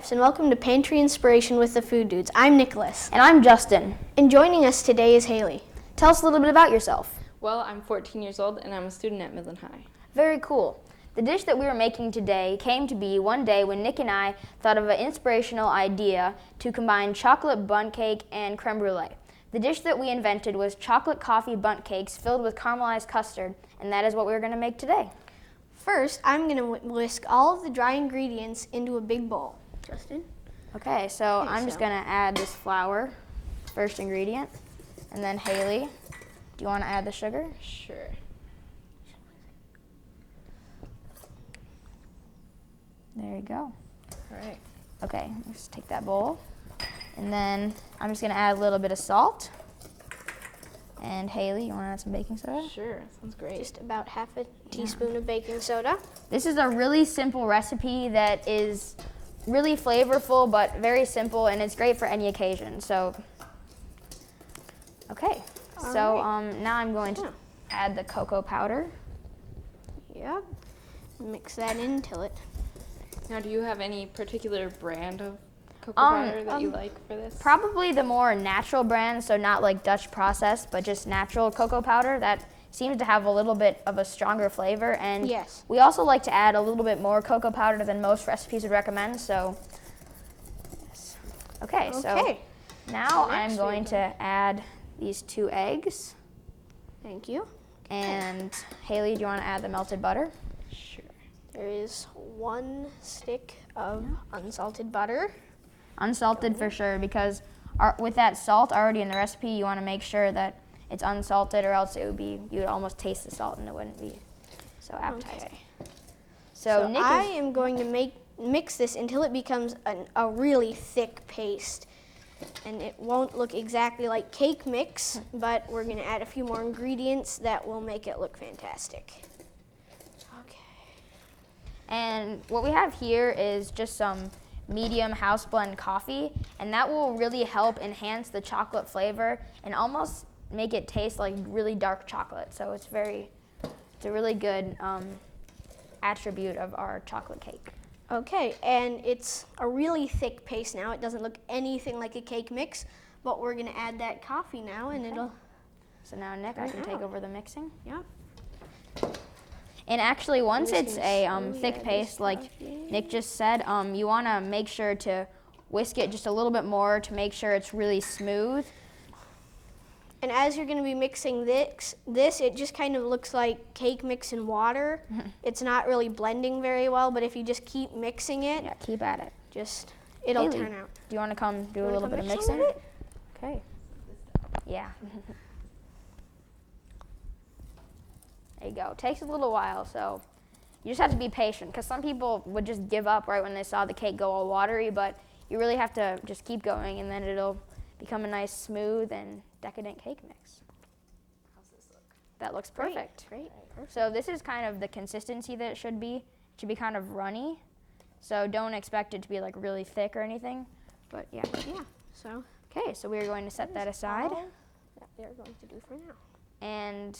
chefs, and welcome to Pantry Inspiration with the Food Dudes. I'm Nicholas. And I'm Justin. And joining us today is Haley. Tell us a little bit about yourself. Well, I'm 14 years old and I'm a student at Midland High. Very cool. The dish that we were making today came to be one day when Nick and I thought of an inspirational idea to combine chocolate bundt cake and creme brulee. The dish that we invented was chocolate coffee bundt cakes filled with caramelized custard, and that is what we're going to make today. First, I'm going to whisk all of the dry ingredients into a big bowl. Justin? Okay, so I'm just going to add this flour, first ingredient, and then Haley, do you want to add the sugar? Sure. There you go. All right. Okay, let's take that bowl, and then I'm just going to add a little bit of salt. And Haley, you want to add some baking soda? Sure, sounds great. Just about half a teaspoon of baking soda. This is a really simple recipe that is really flavorful but very simple, and it's great for any occasion. So, okay. Now I'm going to add the cocoa powder. Yep. Mix that in until it... Now, do you have any particular brand of cocoa powder that you like for this? Probably the more natural brand, so not like Dutch processed, but just natural cocoa powder. That seems to have a little bit of a stronger flavor. And yes, we also like to add a little bit more cocoa powder than most recipes would recommend. So, yes. Okay, so now I'm going to add these 2 eggs. Thank you. And Haley, do you want to add the melted butter? Sure. There is 1 stick of unsalted butter. Unsalted for sure, because with that salt already in the recipe, you want to make sure that it's unsalted, or else it would be, you would almost taste the salt and it wouldn't be so appetizing. Okay. So Nick I am going to mix this until it becomes a really thick paste. And it won't look exactly like cake mix, but we're going to add a few more ingredients that will make it look fantastic. Okay. And what we have here is just some medium house blend coffee, and that will really help enhance the chocolate flavor and almost make it taste like really dark chocolate. So it's a really good attribute of our chocolate cake. Okay, and it's a really thick paste now. It doesn't look anything like a cake mix, but we're going to add that coffee now, and it'll... So now, Nick, I can take over the mixing. Yeah. And actually, once it's a thick paste, like Nick just said, you want to make sure to whisk it just a little bit more to make sure it's really smooth. And as you're going to be mixing this, it just kind of looks like cake mix and water. It's not really blending very well, but if you just keep mixing it, yeah, keep at it. It'll Haley, turn out. Do you want to come do a little bit of mixing? Okay. Yeah. There you go. It takes a little while, so you just have to be patient, because some people would just give up right when they saw the cake go all watery, but you really have to just keep going, and then it'll become a nice, smooth, and decadent cake mix. How's this look? That looks perfect. Great. So this is kind of the consistency that it should be. It should be kind of runny, so don't expect it to be like really thick or anything, but yeah. Yeah, so... Okay, so we're going to set that aside. That they're going to do for now. And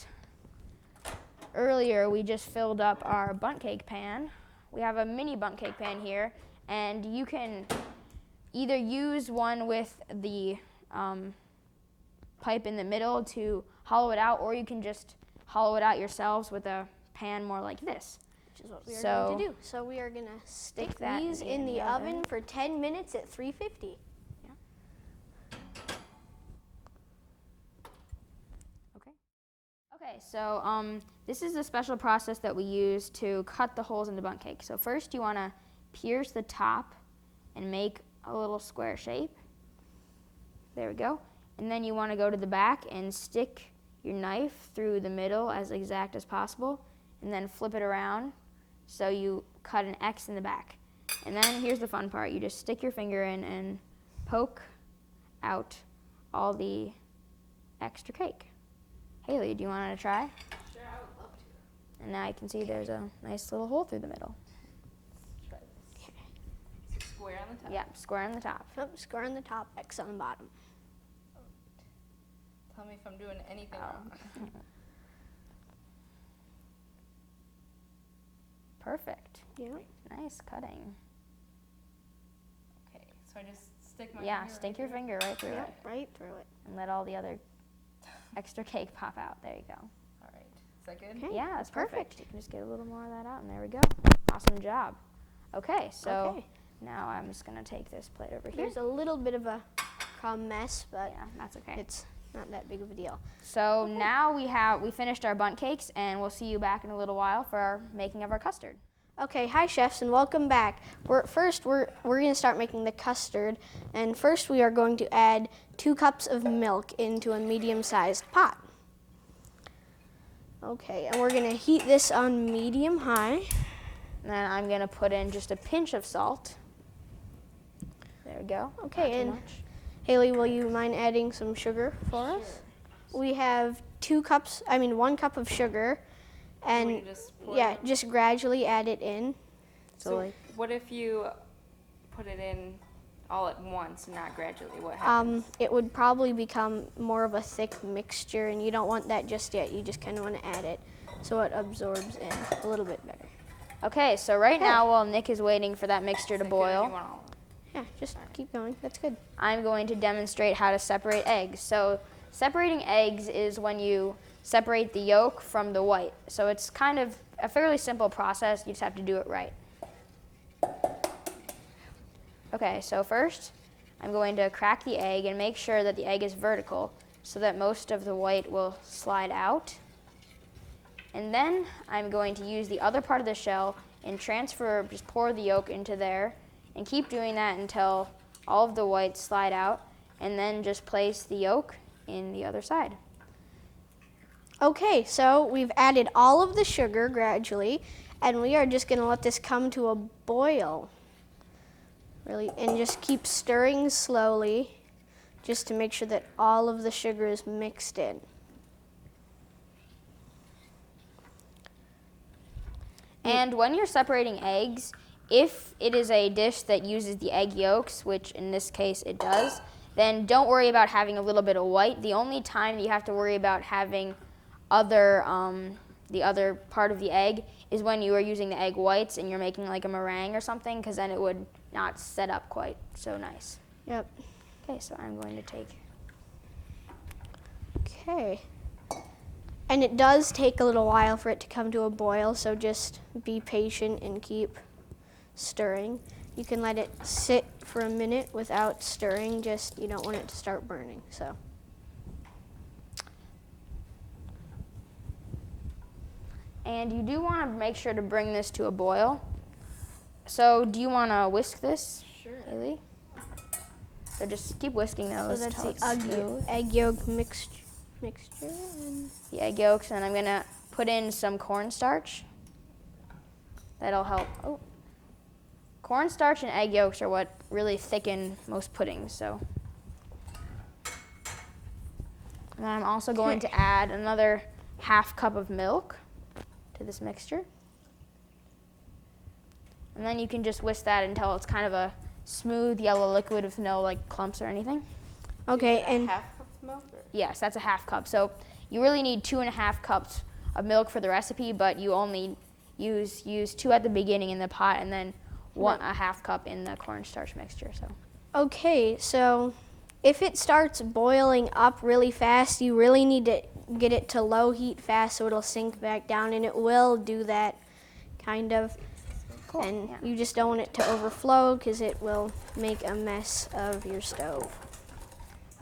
earlier we just filled up our bundt cake pan. We have a mini bundt cake pan here, and you can either use one with the pipe in the middle to hollow it out, or you can just hollow it out yourselves with a pan more like this. Which is what we are going to do. So we are going to stick that these in the oven for 10 minutes at 350. Okay, so this is a special process that we use to cut the holes in the bundt cake. So first you want to pierce the top and make a little square shape. There we go. And then you want to go to the back and stick your knife through the middle as exact as possible, and then flip it around so you cut an X in the back. And then here's the fun part. You just stick your finger in and poke out all the extra cake. Haley, do you want to try? Sure, I would love to. And now you can see there's a nice little hole through the middle. Let's try this. Okay. So square on the top? Yeah, square on the top. Yep, square on the top, X on the bottom. Tell me if I'm doing anything wrong. Perfect. Yeah. Nice cutting. So I just stick my Yeah, finger stick right your through it? finger right through it Yep, right through it. and let all the other extra cake pop out. There you go. All right. Is that good? Okay, Yeah, that's that's perfect. perfect. You can just get a little more of that out, and there we go. Awesome job. Okay, so Okay. now I'm just gonna take this plate over here. There's a little bit of a crumb mess, but Yeah, that's okay. it's not that big of a deal. So now we finished our bundt cakes, and we'll see you back in a little while for our making of our custard. Okay, hi chefs and welcome back. We're going to start making the custard, and first we are going to add 2 cups of milk into a medium-sized pot. Okay, and we're going to heat this on medium high. And then I'm gonna put in just a pinch of salt. There we go. Okay, Not too and much. Haley, will you mind adding some sugar for us? We have 1 cup of sugar, and you just pour yeah, it in? just gradually add it in. So like- what if you put it in all at once and not gradually? What happens? It would probably become more of a thick mixture, and you don't want that just yet. You just kind of want to add it so it absorbs in a little bit better. Okay, so right now while Nick is waiting for that mixture to Is that good if you boil, want all of it? Yeah, just keep going. That's good. I'm going to demonstrate how to separate eggs. So separating eggs is when you separate the yolk from the white. So it's kind of a fairly simple process. You just have to do it right. Okay, so first I'm going to crack the egg and make sure that the egg is vertical so that most of the white will slide out. And then I'm going to use the other part of the shell and just pour the yolk into there and keep doing that until all of the whites slide out, and then just place the yolk in the other side. Okay, so we've added all of the sugar gradually, and we are just going to let this come to a boil. Really, and just keep stirring slowly just to make sure that all of the sugar is mixed in. And when you're separating eggs, if it is a dish that uses the egg yolks, which in this case it does, then don't worry about having a little bit of white. The only time you have to worry about having the other part of the egg is when you are using the egg whites and you're making like a meringue or something, because then it would not set up quite so nice. Yep. Okay, so I'm going to take. Okay. And it does take a little while for it to come to a boil, so just be patient and keep stirring. You can let it sit for a minute without stirring, just you don't want it to start burning. So. And you do want to make sure to bring this to a boil. So do you want to whisk this, Sure. Haley? So just keep whisking those. So that's till the it's smooth. egg yolk mixture. And The egg yolks, and I'm gonna put in some cornstarch. That'll help. Oh, cornstarch and egg yolks are what really thicken most puddings. So, and then I'm also going to add another half cup of milk to this mixture, and then you can just whisk that until it's kind of a smooth yellow liquid with no like clumps or anything. okay, and Half cup of milk? Or? Yes, that's a half cup. So you really need 2.5 cups of milk for the recipe, but you only use 2 at the beginning in the pot and then a half cup in the cornstarch mixture. So okay, so if it starts boiling up really fast, you really need to get it to low heat fast so it'll sink back down, and it will do that kind of. cool. And Yeah. you just don't want it to overflow because it will make a mess of your stove.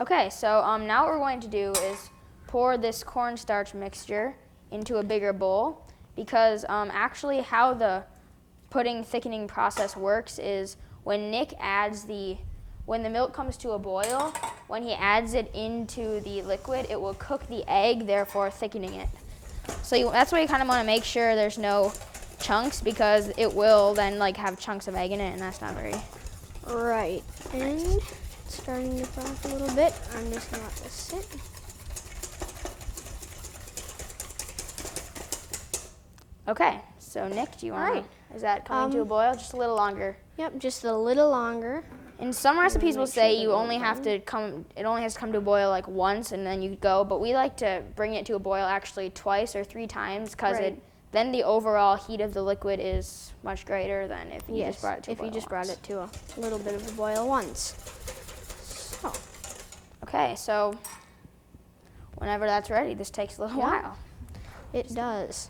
Okay, so now what we're going to do is pour this cornstarch mixture into a bigger bowl, because actually how the pudding thickening process works is when when the milk comes to a boil, when he adds it into the liquid, it will cook the egg, therefore thickening it. So that's why you kind of want to make sure there's no chunks, because it will then like have chunks of egg in it, and that's not very. Right, and it's starting to froth a little bit. I'm just gonna let this sit. Okay, so Nick, do you want Alright. Is that coming to a boil? Just a little longer. Yep, just a little longer. And some recipes will make say sure you that only have to it only has to come to a boil like once and then you go, but we like to bring it to a boil actually twice or 3 times because Right. it then the overall heat of the liquid is much greater than if you just brought it to a boil if you just brought once. it to a little bit of a boil once. So, Okay, so whenever that's ready, this takes a little while. it does.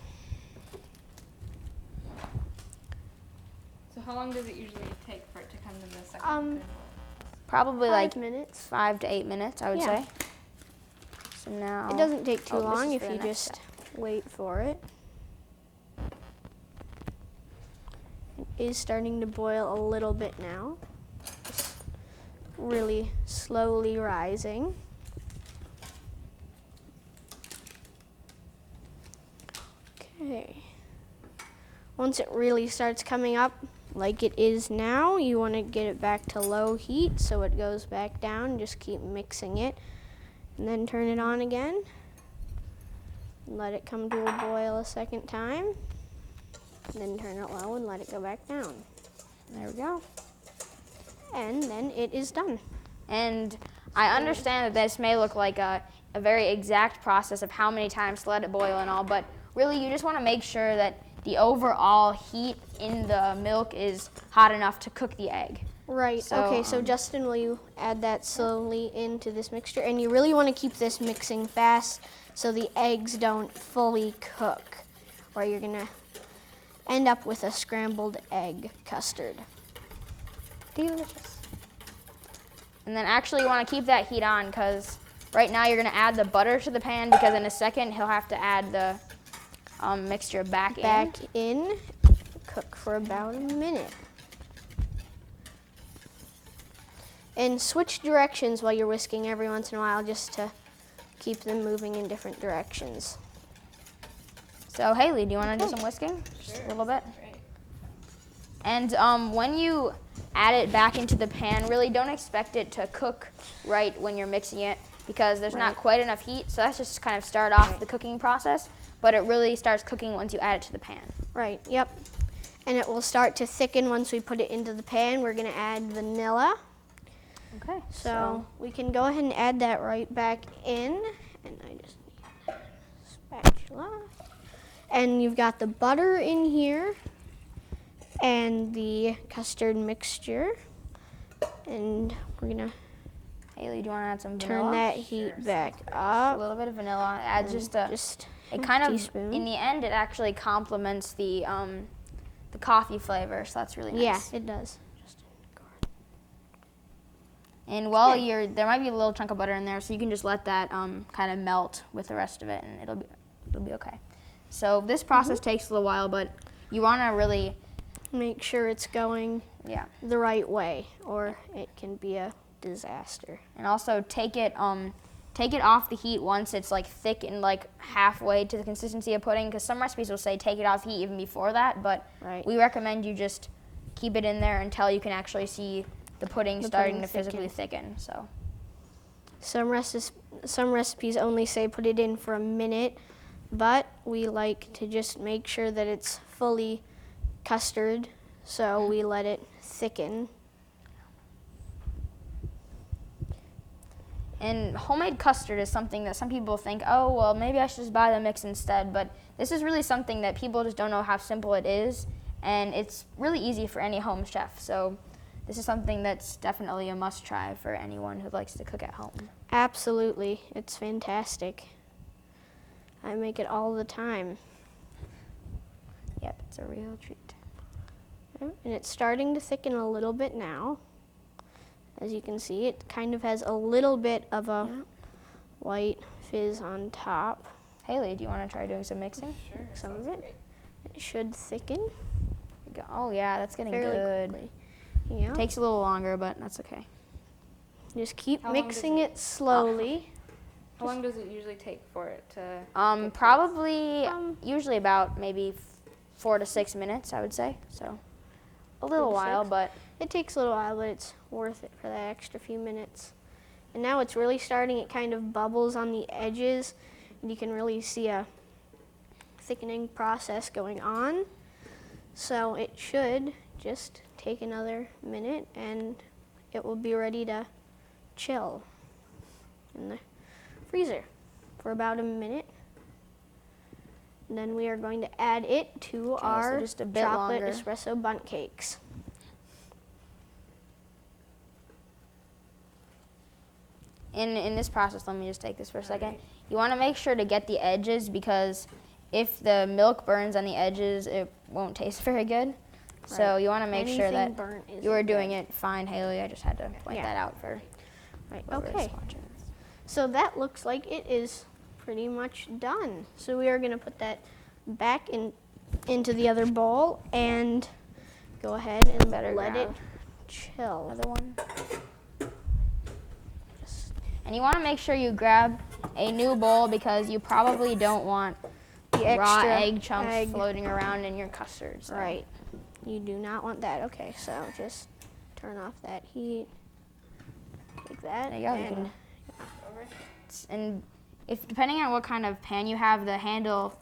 So how long does it usually take for it to come to the second? Probably 5 like minutes. 5 to 8 minutes, I would Yeah. say. So now It doesn't take too this long is if for the you next just step. wait for it. It is starting to boil a little bit now. Just really slowly rising. Okay. Once it really starts coming up like it is now, you want to get it back to low heat so it goes back down. Just keep mixing it and then turn it on again. Let it come to a boil a second time. Then turn it low and let it go back down. There we go. And then it is done. And I understand that this may look like a very exact process of how many times to let it boil and all, but really you just want to make sure that the overall heat in the milk is hot enough to cook the egg. Right. So, okay, so Justin, will you add that slowly into this mixture? And you really want to keep this mixing fast so the eggs don't fully cook, or you're going to end up with a scrambled egg custard. Delicious. And then actually you want to keep that heat on because right now you're going to add the butter to the pan because in a second he'll have to add the mixture back in. Cook for about a minute. And switch directions while you're whisking every once in a while just to keep them moving in different directions. So Haley, do you want to do some whisking? Just a little bit? Right. And when you add it back into the pan, really don't expect it to cook right when you're mixing it because there's not quite enough heat. So that's just kind of start off the cooking process, but it really starts cooking once you add it to the pan. Right, yep. And it will start to thicken once we put it into the pan. We're going to add vanilla. Okay. So we can go ahead and add that right back in. And I just need a spatula. And you've got the butter in here and the custard mixture. And we're going to Haley, do you want to add some vanilla? turn that heat back A up. little bit of vanilla. Add just a a kind of teaspoon. in the end it actually complements the coffee flavor, so that's really nice. Yeah, it does. And while there might be a little chunk of butter in there, so you can just let that kind of melt with the rest of it, and it'll be okay. So this process takes a little while, but you want to really Make sure it's going yeah, the right way, or it can be a disaster. and also take it off the heat once it's like thick and like halfway to the consistency of pudding, because some recipes will say take it off heat even before that, but we recommend you just keep it in there until you can actually see the pudding starting to physically thicken. So some recipes only say put it in for a minute, but we like to just make sure that it's fully custard, so we let it thicken. And homemade custard is something that some people think, oh, well, maybe I should just buy the mix instead. But this is really something that people just don't know how simple it is. And it's really easy for any home chef. So this is something that's definitely a must try for anyone who likes to cook at home. Absolutely. It's fantastic. I make it all the time. Yep, it's a real treat. And it's starting to thicken a little bit now. As you can see, it kind of has a little bit of a white fizz on top. Haley, do you want to try doing some mixing? Sure. Some of it. It should thicken Oh, yeah, that's getting fairly good. quickly. Yeah. Takes a little longer, but that's okay. Just keep How long does mixing it slowly. How long does it usually take for it to? Probably usually about maybe 4 to 6 minutes, I would say. So a little 4 to while, 6? but It takes a little while, but it's worth it for that extra few minutes. And now it's really starting, it kind of bubbles on the edges, and you can really see a thickening process going on. So it should just take another minute, and it will be ready to chill in the freezer for about a minute. And then we are going to add it to our so just a bit chocolate longer. espresso bundt cakes. In this process, let me just take this for a second. You want to make sure to get the edges, because if the milk burns on the edges, it won't taste very good. So Right. you want to make sure Anything that burnt you are isn't doing good. it fine, Haley. I just had to point Yeah. that out for Right. whoever's Okay. watching. So that looks like it is pretty much done. So we are going to put that back into the other bowl and go ahead and Better let it grab chill. Other one. And you want to make sure you grab a new bowl, because you probably don't want The raw extra egg chunks egg. floating around in your custard. So. Right. You do not want that. Okay, so just turn off that heat like that. There you go. You And And if depending on what kind of pan you have, the handle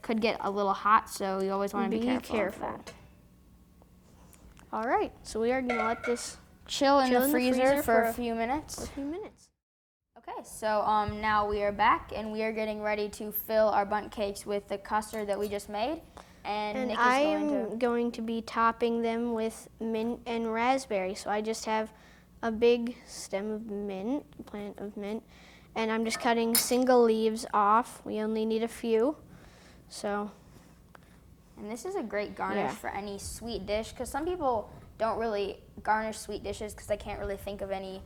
could get a little hot, so you always want to be careful. of that. all right, so we are going to let this Chill in Chill the in the freezer freezer for for a few minutes. for a few minutes. Okay, so now we are back, and we are getting ready to fill our bundt cakes with the custard that we just made. And Nick is I'm going to be topping them with mint and raspberry. So I just have a big stem of mint, plant of mint, and I'm just cutting single leaves off. We only need a few. So And this is a great garnish Yeah. for any sweet dish, because some people don't really garnish sweet dishes because they can't really think of any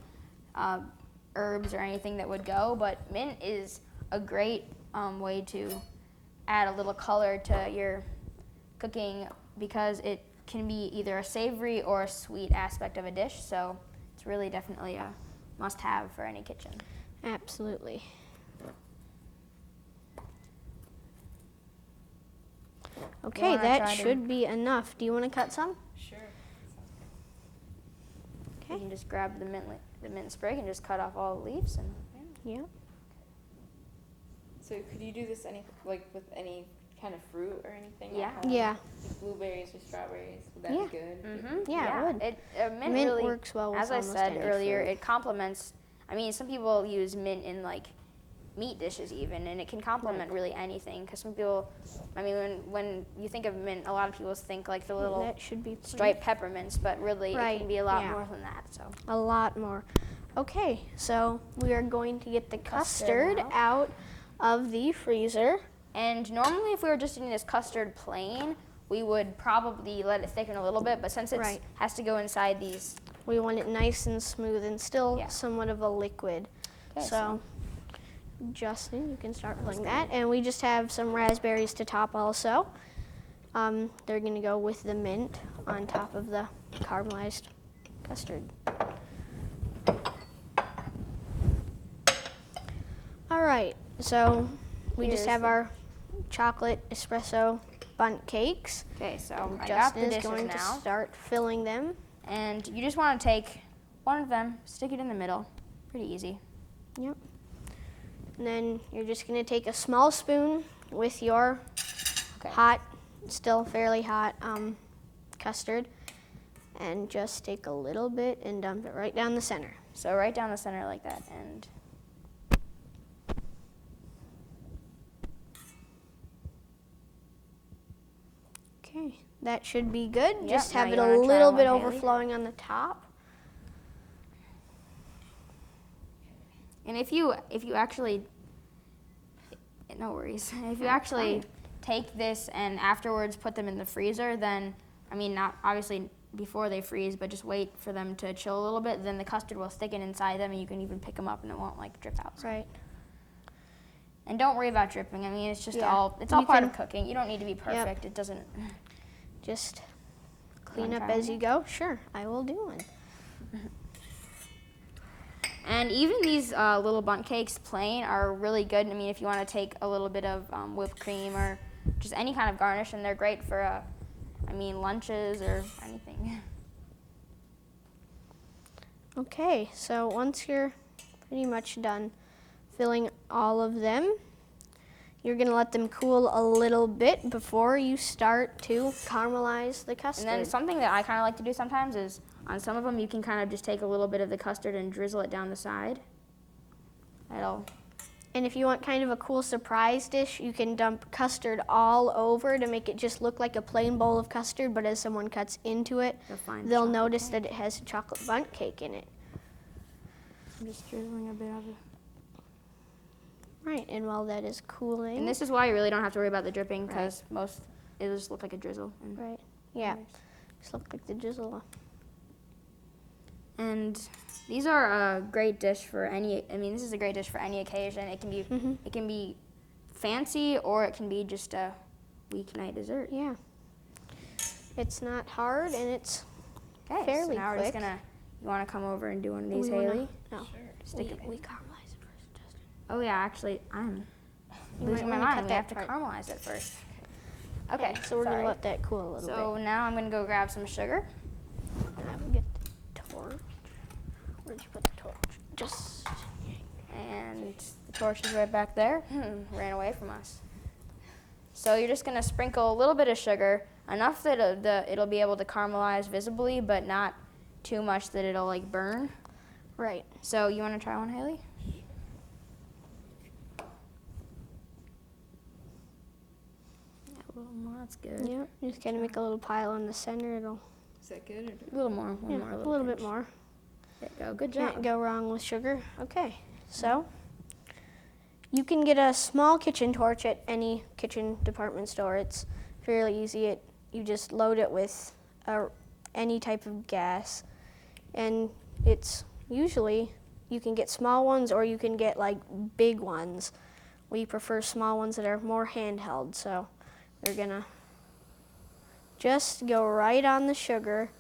herbs or anything that would go. But mint is a great way to add a little color to your cooking, because it can be either a savory or a sweet aspect of a dish. So it's really definitely a must-have for any kitchen. absolutely. Okay, wanna that try to- should be enough. Do you want to cut some? Sure. You can just grab the mint sprig and just cut off all the leaves. And Yeah. So could you do this with any kind of fruit or anything? Yeah. At home? Yeah. Like blueberries or strawberries. Would that Yeah. be good? Mm-hmm. Yeah, it would. Mint Mint really works well with As I almost said any earlier, fruit. it complements. I mean, some people use mint in like meat dishes even, and it can complement really anything. Because some people, I mean, when you think of mint, a lot of people think like the little That should be pretty- striped peppermints, but really it Right, can be a lot yeah. more than that. So A lot more. Okay, so we are going to get the Custard custard out of the freezer. And normally, if we were just eating this custard plain, we would probably let it thicken a little bit. But since it Right. has to go inside these, We want it nice and smooth and still Yeah. somewhat of a liquid. Okay, So, Justin, you can start filling that. And we just have some raspberries to top also. They're going to go with the mint on top of the caramelized custard. All right, so we just Here's have the- our chocolate espresso bundt cakes. okay, so I got the Justin is dishes going now. to start filling them. And you just want to take one of them, stick it in the middle. Pretty easy. Yep. And then you're just going to take a small spoon with your Okay. hot, still fairly hot custard, and just take a little bit and dump it right down the center. So right down the center like that. And Okay, that should be good. Yep, Just now have you it a wanna try little one, bit Haley? overflowing on the top. and if you actually, no worries. If you actually take this and afterwards put them in the freezer, then I mean not obviously before they freeze, but just wait for them to chill a little bit. Then the custard will thicken inside them, and you can even pick them up, and it won't like drip out. Right. And don't worry about dripping. I mean, it's just Yeah. all You part of can- cooking. You don't need to be perfect. It doesn't. Just clean wanna up try as one? you go. Sure, I will do one. And even these little bundt cakes plain are really good. I mean, if you want to take a little bit of whipped cream or just any kind of garnish, and they're great for, lunches or anything. Okay, so once you're pretty much done filling all of them, you're going to let them cool a little bit before you start to caramelize the custard. And then something that I kind of like to do sometimes is on some of them you can kind of just take a little bit of the custard and drizzle it down the side. That'll And if you want kind of a cool surprise dish, you can dump custard all over to make it just look like a plain bowl of custard, but as someone cuts into it, they'll notice that it has a chocolate bundt cake in it. I'm just drizzling a bit of it. Right, and while that is cooling. And this is why you really don't have to worry about the dripping, because it'll just look like a drizzle. Right, yeah, just look like the drizzle. And these are a great dish for any, this is a great dish for any occasion. It can be fancy, or it can be just a weeknight dessert. Yeah. It's not hard, and it's Okay, fairly so now quick. we're just you want to come over and do one of these, Haley? No, Stick it. we caramelize it first, Justin. Oh yeah, actually, I'm You losing might my wanna mind. cut We have to that caramelize it first. Okay, so we're sorry. gonna let that cool a little So now I'm gonna go grab some sugar. bit. And I will get the torch. Where'd you put the torch? Just. And the torch is right back there. Ran away from us. So you're just gonna sprinkle a little bit of sugar, enough that it'll be able to caramelize visibly, but not too much that it'll like burn. Right. So you wanna try one, Haley? Yeah, a little more, that's good. Yep. You just gotta make a little pile in the center. It'll. Is that good? Or A little more, Yeah, a a little bit pinch. more. There you go, good Can't job. go wrong with sugar. Okay, so you can get a small kitchen torch at any kitchen department store. It's fairly easy. You just load it with any type of gas, and it's usually you can get small ones or you can get like big ones. We prefer small ones that are more handheld, so we're gonna just go right on the sugar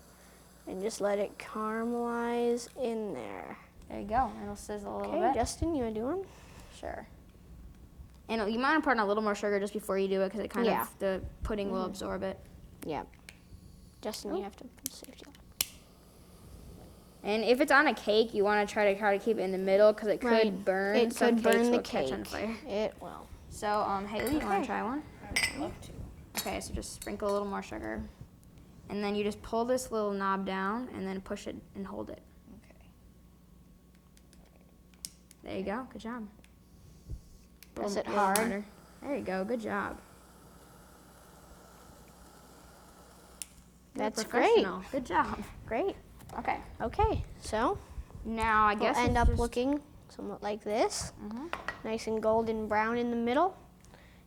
and just let it caramelize in there. There you go, it'll sizzle a little Okay, bit. Justin, you wanna do one? Sure. And you might put in a little more sugar just before you do it, because it the pudding will absorb it. Yeah. Justin, you have to put the safety on. And if it's on a cake, you want to try to keep it in the middle, because it could Right. burn. It Some could cakes burn the will catch on cake. fire. It will. So, Haley, you want to try one? I'd love to. Okay, so just sprinkle a little more sugar. And then you just pull this little knob down and then push it and hold it. Okay. There you go. Good job. Press it Little hard. harder. There you go. Good job. You're That's great. professional. Good job. Great. Okay. Okay, so Now I we'll guess end it's up just- looking somewhat like this. Mhm. Nice and golden brown in the middle.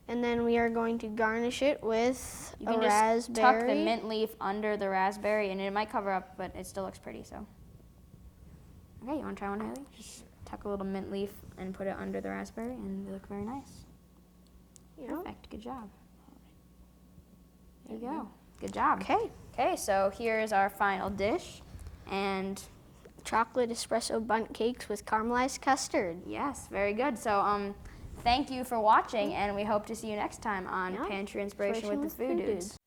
And then we are going to garnish it with You a can just raspberry. tuck the mint leaf under the raspberry, and it might cover up, but it still looks pretty. So, okay, you want to try one, Haley? Just tuck a little mint leaf and put it under the raspberry, and they look very nice. Yeah. Perfect. Good job. There you go. Good job. Okay. Okay, so here's our final dish, and Chocolate espresso bundt cakes with caramelized custard. yes, very good. So, thank you for watching, and we hope to see you next time on Yeah. Pantry Inspiration with the Food Food Dudes.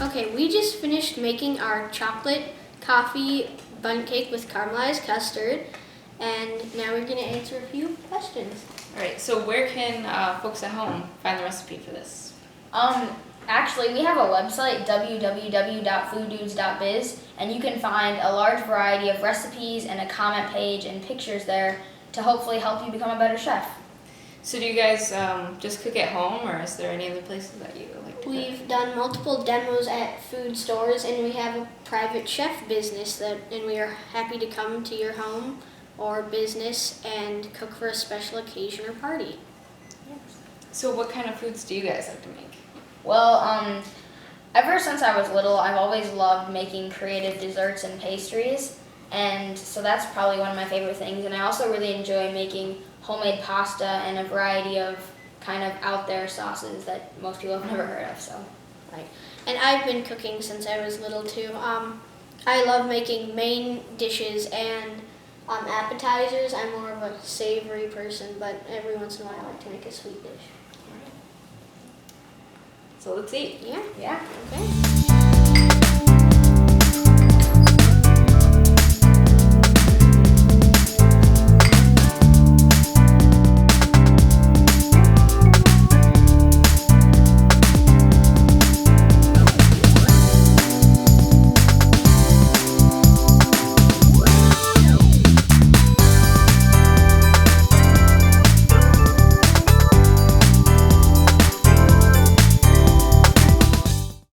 Okay, we just finished making our chocolate coffee bundt cake with caramelized custard, and now we're going to answer a few questions. All right. So where can folks at home find the recipe for this? Actually, we have a website, www.fooddudes.biz, and you can find a large variety of recipes and a comment page and pictures there to hopefully help you become a better chef. So do you guys just cook at home, or is there any other places that you like to cook? We've done multiple demos at food stores, and we have a private chef business and we are happy to come to your home or business and cook for a special occasion or party. So what kind of foods do you guys like to make? Well, ever since I was little, I've always loved making creative desserts and pastries, and so that's probably one of my favorite things. And I also really enjoy making homemade pasta and a variety of kind of out there sauces that most people have never heard of. So, Right. And I've been cooking since I was little too. I love making main dishes and appetizers. I'm more of a savory person, but every once in a while I like to make a sweet dish. So let's eat. Yeah? yeah. Okay.